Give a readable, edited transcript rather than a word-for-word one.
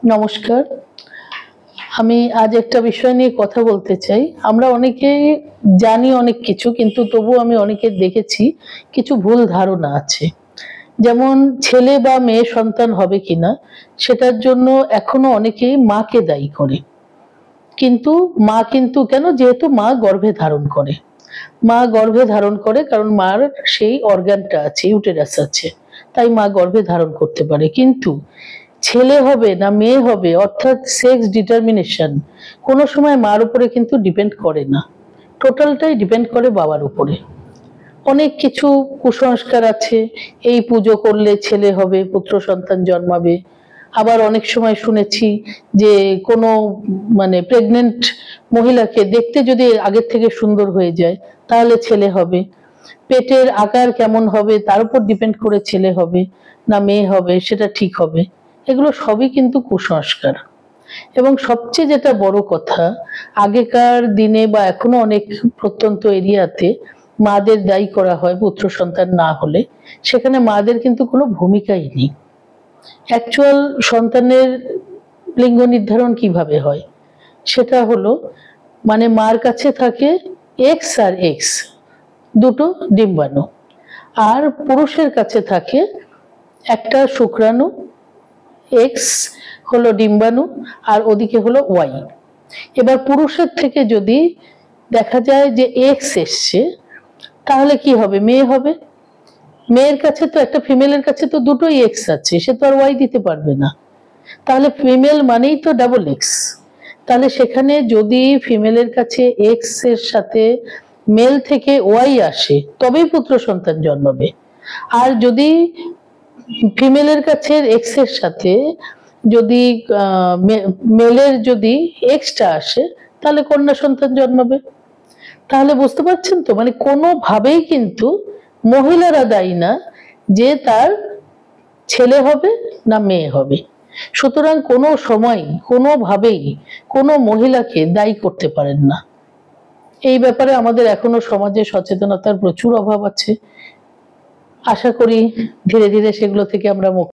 নমস্কার। আমি আজ একটা বিষয় নিয়ে কথা বলতে চাই। আমরা অনেকেই জানি অনেক কিছু, কিন্তু তবুও আমি অনেকের দেখেছি কিছু ভুল ধারণা আছে। যেমন ছেলে বা মেয়ে সন্তান হবে কিনা সেটার জন্য এখনো অনেকেই মাকে দায়ী করে। কিন্তু মা কিন্তু কেন? যেহেতু মা গর্ভে ধারণ করে। মা গর্ভে ধারণ করে কারণ মার সেই অর্গানটা আছে, ইউটেরাস আছে। তাই মা গর্ভে ধারণ করতে পারে। কিন্তু ছেলে হবে না মেয়ে হবে অর্থাৎ সেক্স ডিটারমিনেশন কোনো সময় মার উপরে কিন্তু ডিপেন্ড করে না, টোটালটাই ডিপেন্ড করে বাবার উপরে। অনেক কিছু কুসংস্কার আছে, এই পুজো করলে ছেলে হবে, পুত্র সন্তান জন্মাবে। আবার অনেক সময় শুনেছি যে কোনো প্রেগনেন্ট মহিলাকে দেখতে যদি আগের থেকে সুন্দর হয়ে যায় তাহলে ছেলে হবে। পেটের আকার কেমন হবে তার উপর ডিপেন্ড করে ছেলে হবে না মেয়ে হবে সেটা ঠিক হবে। এগুলো সবই কিন্তু কুসংস্কার। এবং সবচেয়ে যেটা বড় কথা, আগেকার দিনে বা এখনো অনেক প্রত্যন্ত এরিয়াতে মাদের দায়ী করা হয় পুত্র সন্তান না হলে। সেখানে মাদের কিন্তু কোনো ভূমিকাই নেই। অ্যাকচুয়াল সন্তানের লিঙ্গ নির্ধারণ কিভাবে হয়? সেটা হলো মার কাছে থাকে এক্স আর এক্স, দুটো ডিম্বাণু। আর পুরুষের কাছে থাকে একটা শুক্রাণু, এক্স হলো ডিম্বাণু, আর ওদিকে হলো ওয়াই। এবার পুরুষের থেকে যদি দেখা যায় যে এক্স এসছে তাহলে কি হবে? মেয়ে হবে। মেয়ের কাছে তো একটা ফিমেলের কাছে তো দুটোই এক্স আছে, সে তো আর ওয়াই দিতে পারবে না। তাহলে ফিমেল মানেই তো ডাবল এক্স। তাহলে সেখানে যদি ফিমেলের কাছে এক্স এর সাথে মেল থেকে ওয়াই আসে তবেই পুত্র সন্তান জন্মাবে। আর যদি ফিমেলের কাছে এক্স এর সাথে যদি মেলের যদি এক্সটা আসে তাহলে কন্যা সন্তান জন্মাবে। তাহলে বুঝতে পারছেন তো, কোনোভাবেই কিন্তু মহিলারা দায়ী না যে তার ছেলে হবে না মেয়ে হবে। সুতরাং কোনো সময় কোনোভাবেই কোনো মহিলাকে দায়ী করতে পারেন না। এই ব্যাপারে আমাদের এখনো সমাজে সচেতনতার প্রচুর অভাব আছে। আশা করি ধীরে ধীরে সেগুলো থেকে আমরা মুক্তি